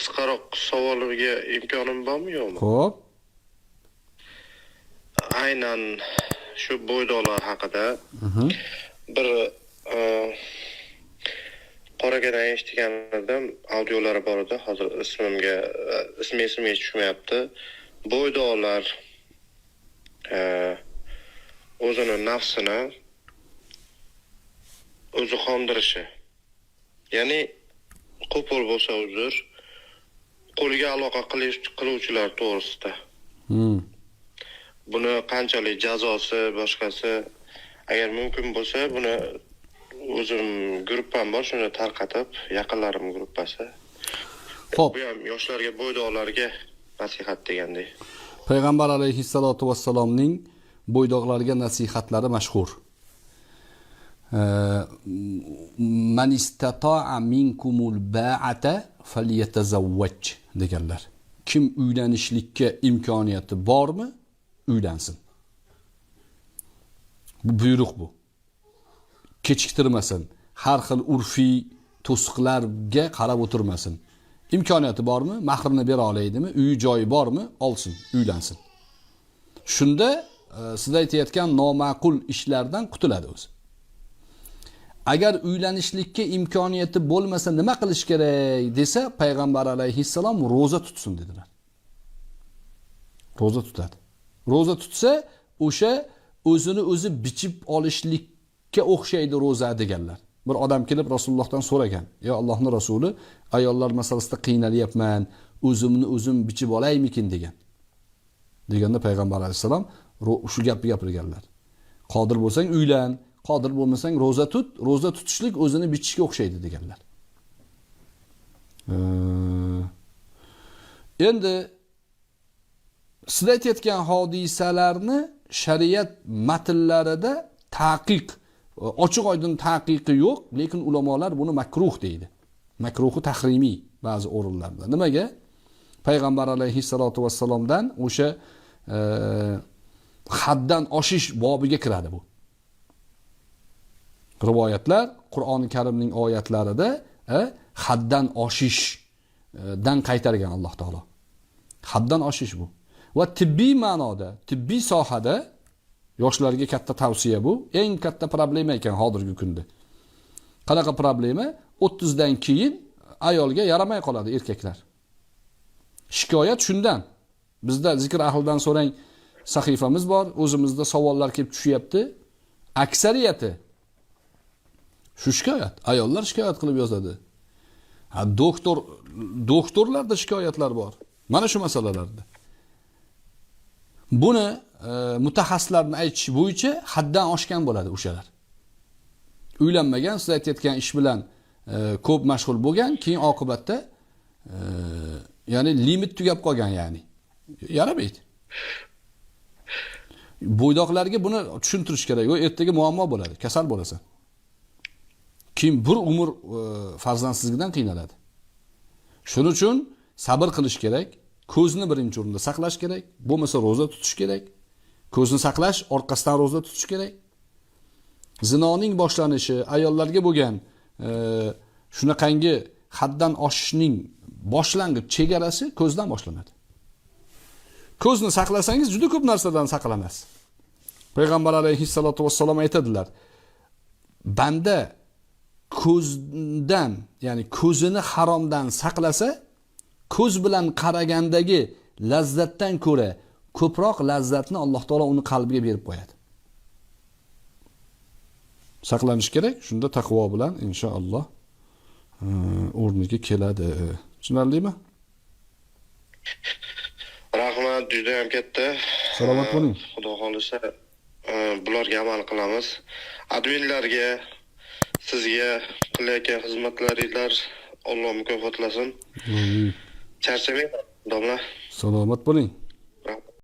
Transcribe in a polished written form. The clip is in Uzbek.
qisqaroq savollarga imkonim bormi yo'qmi? Xo'p. Aynan shu bo'ydoqlar haqida bir qoragan eshitgan edim, audiolari bor edi. Hozir esimga tushmayapti. Bo'ydoqlar o'zini nafsini o'zi qondirishi. Ya'ni qo'pol bo'lsa uzr, qo'liga aloqa qiluvchilar to'g'risida. Buni qanchalik jazosi, boshqasi agar mumkin bo'lsa, buni o'zim gruppam bor, shuni tarqatib, yaqinlarim gruppasi. Xo'p. Bu ham yoshlarga, bo'ydoqlarga nasihat degandek. Payg'ambar alayhissalatu vassalomning bo'ydoqlarga nasihatlari mashhur. Man istata'a minkumul ba'ata falyatazawwaj deganlar. Kim uylanishlikka imkoniyati bormi, uylansin. Bu buyruq bu. Kechiktirmasin. Har xil urfiy to'siqlarga qarab o'tirmasin. İmkoniyati bormi, mahrini bera olaydimi, uyi joyi bormi, olsin, uylansin. Shunda siz aytayotgan noma'qul ishlardan qutuladi o'zi. Agar uylanishlikka imkoniyati bo'lmasa nima qilish kerak desa, payg'ambar alayhissalom roza tutsin dedilar. Roza tutadi. Roza tutsa, o'sha o'zini o'zi bichib olishlikka o'xshaydi roza deganlar. Bir odam kelib Rasulullohdan so'ragan: "Ya Allohning rasuli, ayollar masalasida qiynalyapman, o'zimni o'zim bichib olaymikin" degan. Deganda payg'ambar alayhisalom shu gapni gapirganlar. Qodir bo'lsang uylan, qodir bo'lmasang roza tut, roza tutishlik o'zini bichishga o'xshaydi deganlar. Endi siz aytayotgan hodisalarni shariat matnlarida taqiq, ochiq oydin taqiqi yo'q, lekin ulamolar buni makruh deydi. Makruhi tahrimiy ba'zi o'rinlarda. Nimaga? Payg'ambar alayhissalatu vassalomdan o'sha haddan oshish bobiga kiradi bu. Rivoyatlar Qur'oni Karimning oyatlarida haddan oshishdan qaytargan Alloh taolo. Haddan oshish bu. Va tibbiy ma'noda, tibbiy sohada yoshlarga katta tavsiya bu. Eng katta problema ekan hozirgi kunda. Qanaqa problema? 30 dan keyin ayolga yaramay qoladi erkaklar. Shikoyat shundan. Bizda zikr ahlidan so'rang sahifamiz bor, o'zimizda savollar kelib tushyapti. Aksariyati shu shikoyat. Ayollar shikoyat qilib yozadi. Ha, doktorlarda shikoyatlar bor. Mana shu masalalarda. Buni mutaxassislarning aytishi bo'yicha haddan oshgan bo'ladi o'shalar. Uylanmagan, siz aytayotgan ish bilan ko'p mashg'ul bo'lgan, keyin oqibatda ya'ni limit tugab qolgan ya'ni. Yaramaydi. Bo'ydoqlarga buni tushuntirish kerak. O ertaga muammo bo'ladi, kasal bo'lasan. Kim bir umr farzandsizlikdan qiynaladi. Shuning uchun sabr qilish kerak, ko'zni birinchi o'rinda saqlash kerak, bo'lmasa roza tutish kerak. Ko'zni saqlash, orqasidan roza tutish kerak. Zinoning boshlanishi, ayollarga bo'lgan shunaqangi haddan oshishning boshlang'ich chegarasi ko'zdan boshlanadi. Ko'zni saqlasangiz juda ko'p narsadan saqlanasiz. Payg'ambar alayhissalatu vassalom aytadilar: banda ko'zdan, ya'ni ko'zini haromdan saqlasa, ko'z bilan qaragandagi lazzatdan ko'ra ko'proq lazzatni Alloh taolo uni qalbiga berib qo'yadi. Saqlanish kerak, shunda taqvo bilan inshaalloh o'rniga keladi. Tushunarlimi? Rahmat, juda ham katta. Salomat bo'ling. Xudo xolisa bularga amal qilamiz. Adminlarga, sizga qilayotgan xizmatlaringlar Alloh mukofotlasin. Charchamang, domla. Salomat bo'ling.